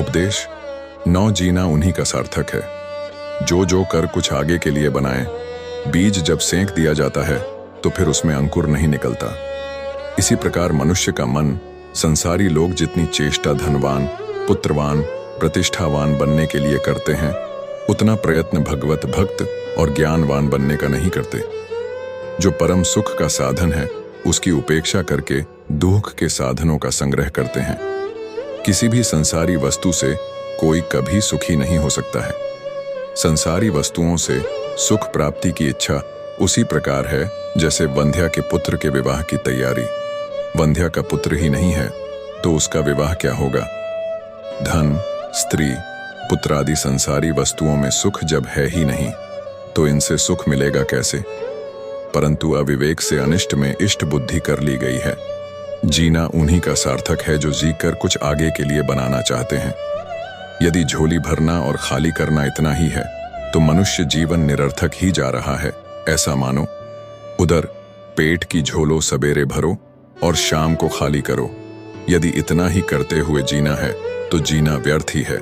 उपदेश। नौ जीना उन्हीं का सार्थक है जो जो कर कुछ आगे के लिए बनाए। बीज जब सेंक दिया जाता है तो फिर उसमें अंकुर नहीं निकलता। इसी प्रकार मनुष्य का मन संसारी लोग जितनी चेष्टा धनवान, पुत्रवान, प्रतिष्ठावान बनने के लिए करते हैं, उतना प्रयत्न भगवत भक्त और ज्ञानवान बनने का नहीं करते। जो परम सुख का साधन है उसकी उपेक्षा करके दुख के साधनों का संग्रह करते हैं। किसी भी संसारी वस्तु से कोई कभी सुखी नहीं हो सकता है। संसारी वस्तुओं से सुख प्राप्ति की इच्छा उसी प्रकार है जैसे वंध्या के पुत्र के विवाह की तैयारी। वंध्या का पुत्र ही नहीं है तो उसका विवाह क्या होगा। धन, स्त्री, पुत्र आदि संसारी वस्तुओं में सुख जब है ही नहीं तो इनसे सुख मिलेगा कैसे। परंतु अविवेक से अनिष्ट में इष्ट बुद्धि कर ली गई है। जीना उन्हीं का सार्थक है जो जीकर कुछ आगे के लिए बनाना चाहते हैं। यदि झोली भरना और खाली करना इतना ही है तो मनुष्य जीवन निरर्थक ही जा रहा है, ऐसा मानो। उधर पेट की झोलो सवेरे भरो और शाम को खाली करो। यदि इतना ही करते हुए जीना है तो जीना व्यर्थ ही है।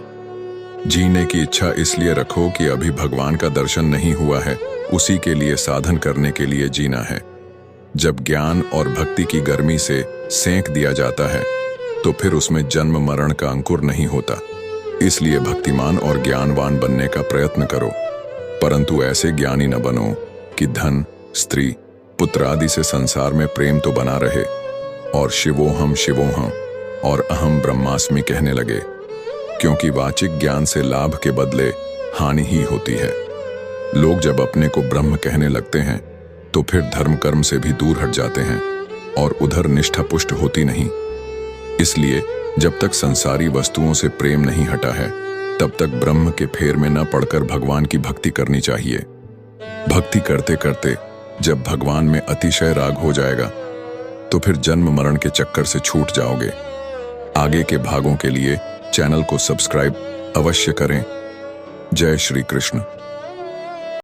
जीने की इच्छा इसलिए रखो कि अभी भगवान का दर्शन नहीं हुआ है, उसी के लिए साधन करने के लिए जीना है। जब ज्ञान और भक्ति की गर्मी से सेंक दिया जाता है तो फिर उसमें जन्म मरण का अंकुर नहीं होता। इसलिए भक्तिमान और ज्ञानवान बनने का प्रयत्न करो, परंतु ऐसे ज्ञानी न बनो कि धन, स्त्री, पुत्र आदि से संसार में प्रेम तो बना रहे और शिवोहम शिवोहम और अहम ब्रह्मास्मि कहने लगे, क्योंकि वाचिक ज्ञान से लाभ के बदले हानि ही होती है। लोग जब अपने को ब्रह्म कहने लगते हैं तो फिर धर्म कर्म से भी दूर हट जाते हैं और उधर निष्ठा पुष्ट होती नहीं। इसलिए जब तक संसारी वस्तुओं से प्रेम नहीं हटा है तब तक ब्रह्म के फेर में न पड़कर भगवान की भक्ति करनी चाहिए। भक्ति करते करते जब भगवान में अतिशय राग हो जाएगा तो फिर जन्म मरण के चक्कर से छूट जाओगे। आगे के भागों के लिए चैनल को सब्सक्राइब अवश्य करें। जय श्री कृष्ण।